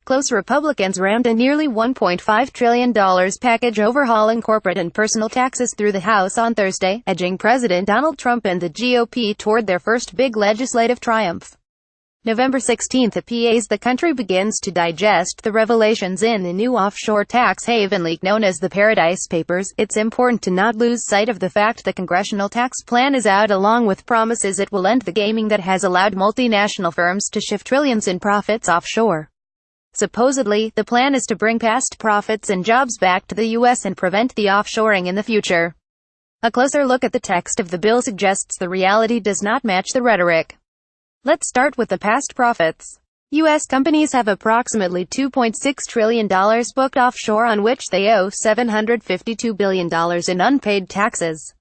Close Republicans rammed a nearly $1.5 trillion package overhauling corporate and personal taxes through the House on Thursday, edging President Donald Trump and the GOP toward their first big legislative triumph. November 16, as the country begins to digest the revelations in the new offshore tax haven leak known as the Paradise Papers, it's important to not lose sight of the fact the congressional tax plan is out along with promises it will end the gaming that has allowed multinational firms to shift trillions in profits offshore. Supposedly, the plan is to bring past profits and jobs back to the U.S. and prevent the offshoring in the future. A closer look at the text of the bill suggests the reality does not match the rhetoric. Let's start with the past profits. U.S. companies have approximately $2.6 trillion booked offshore on which they owe $752 billion in unpaid taxes.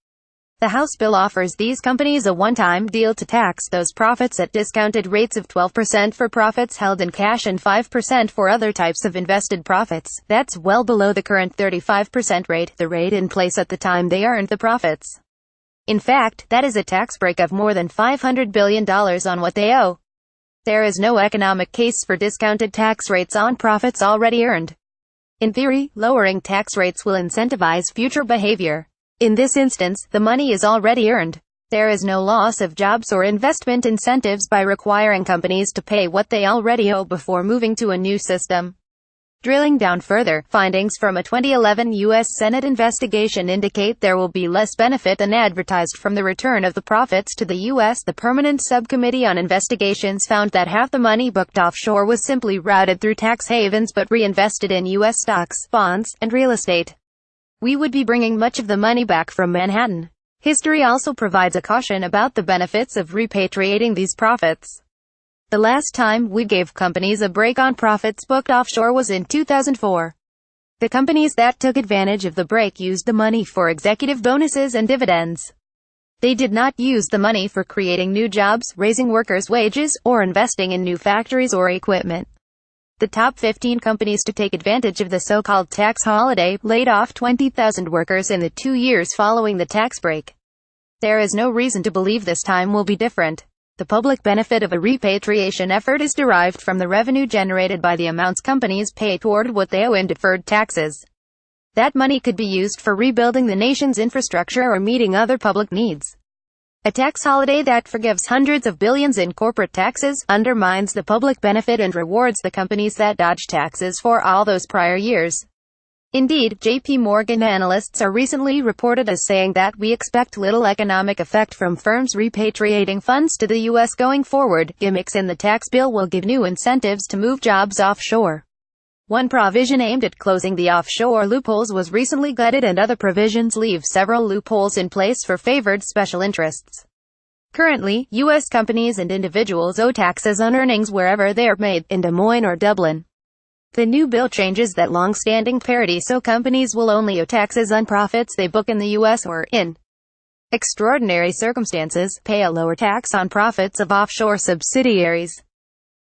The House bill offers these companies a one-time deal to tax those profits at discounted rates of 12% for profits held in cash and 5% for other types of invested profits. That's well below the current 35% rate, the rate in place at the time they earned the profits. In fact, that is a tax break of more than $500 billion on what they owe. There is no economic case for discounted tax rates on profits already earned. In theory, lowering tax rates will incentivize future behavior. In this instance, the money is already earned. There is no loss of jobs or investment incentives by requiring companies to pay what they already owe before moving to a new system. Drilling down further, findings from a 2011 U.S. Senate investigation indicate there will be less benefit than advertised from the return of the profits to the U.S. The Permanent Subcommittee on Investigations found that half the money booked offshore was simply routed through tax havens but reinvested in U.S. stocks, bonds, and real estate. We would be bringing much of the money back from Manhattan. History also provides a caution about the benefits of repatriating these profits. The last time we gave companies a break on profits booked offshore was in 2004. The companies that took advantage of the break used the money for executive bonuses and dividends. They did not use the money for creating new jobs, raising workers' wages, or investing in new factories or equipment. The top 15 companies to take advantage of the so-called tax holiday laid off 20,000 workers in the 2 years following the tax break. There is no reason to believe this time will be different. The public benefit of a repatriation effort is derived from the revenue generated by the amounts companies pay toward what they owe in deferred taxes. That money could be used for rebuilding the nation's infrastructure or meeting other public needs. A tax holiday that forgives hundreds of billions in corporate taxes undermines the public benefit and rewards the companies that dodge taxes for all those prior years. Indeed, J.P. Morgan analysts are recently reported as saying that we expect little economic effect from firms repatriating funds to the U.S. going forward. Gimmicks in the tax bill will give new incentives to move jobs offshore. One provision aimed at closing the offshore loopholes was recently gutted and other provisions leave several loopholes in place for favored special interests. Currently, U.S. companies and individuals owe taxes on earnings wherever they are made, in Des Moines or Dublin. The new bill changes that long-standing parity so companies will only owe taxes on profits they book in the U.S. or, in extraordinary circumstances, pay a lower tax on profits of offshore subsidiaries.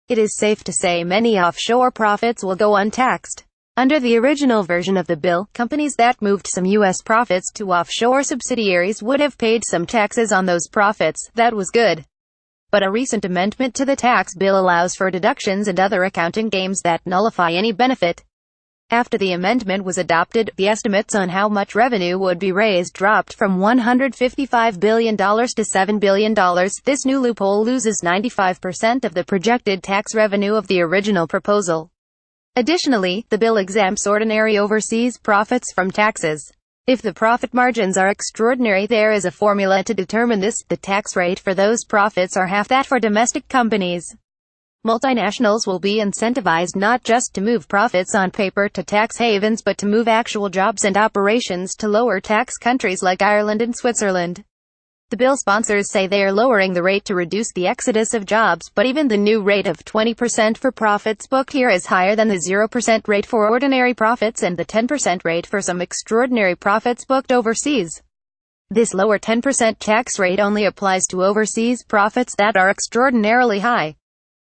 It is safe to say many offshore profits will go untaxed. Under the original version of the bill, companies that moved some U.S. profits to offshore subsidiaries would have paid some taxes on those profits. That was good. But a recent amendment to the tax bill allows for deductions and other accounting games that nullify any benefit. After the amendment was adopted, the estimates on how much revenue would be raised dropped from $155 billion to $7 billion. This new loophole loses 95% of the projected tax revenue of the original proposal. Additionally, the bill exempts ordinary overseas profits from taxes. If the profit margins are extraordinary, there is a formula to determine this. The tax rate for those profits are half that for domestic companies. Multinationals will be incentivized not just to move profits on paper to tax havens but to move actual jobs and operations to lower tax countries like Ireland and Switzerland. The bill sponsors say they are lowering the rate to reduce the exodus of jobs, but even the new rate of 20% for profits booked here is higher than the 0% rate for ordinary profits and the 10% rate for some extraordinary profits booked overseas. This lower 10% tax rate only applies to overseas profits that are extraordinarily high.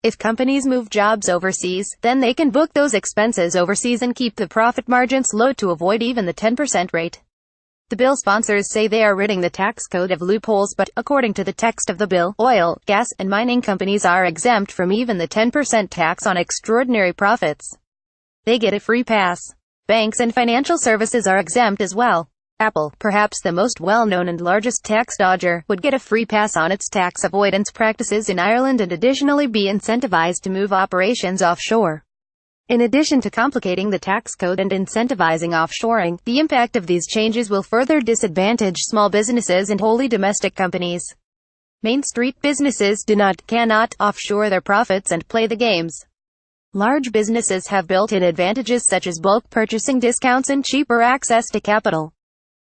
If companies move jobs overseas, then they can book those expenses overseas and keep the profit margins low to avoid even the 10% rate. The bill sponsors say they are ridding the tax code of loopholes, but, according to the text of the bill, oil, gas, and mining companies are exempt from even the 10% tax on extraordinary profits. They get a free pass. Banks and financial services are exempt as well. Apple, perhaps the most well-known and largest tax dodger, would get a free pass on its tax avoidance practices in Ireland and additionally be incentivized to move operations offshore. In addition to complicating the tax code and incentivizing offshoring, the impact of these changes will further disadvantage small businesses and wholly domestic companies. Main Street businesses cannot offshore their profits and play the games. Large businesses have built-in advantages such as bulk purchasing discounts and cheaper access to capital.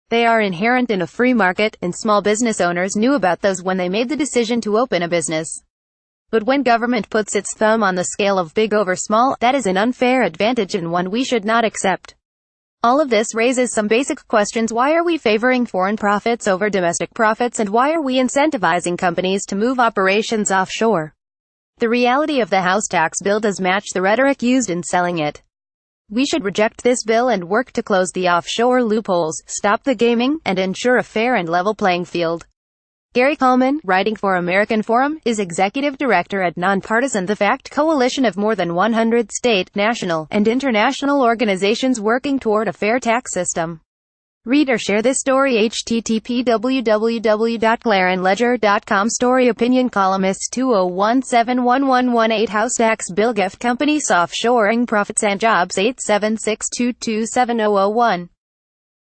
They are inherent in a free market, and small business owners knew about those when they made the decision to open a business. But when government puts its thumb on the scale of big over small, that is an unfair advantage and one we should not accept. All of this raises some basic questions. Why are we favoring foreign profits over domestic profits, and why are we incentivizing companies to move operations offshore? The reality of the House tax bill does match the rhetoric used in selling it. We should reject this bill and work to close the offshore loopholes, stop the gaming, and ensure a fair and level playing field. Gary Coleman, writing for American Forum, is executive director at Nonpartisan, the FACT coalition of more than 100 state, national, and international organizations working toward a fair tax system. Read or share this story. http www.clarinledger.com Story Opinion Columnist 20171118 House Tax Bill Gift Companies Offshoring Profits and Jobs 876227001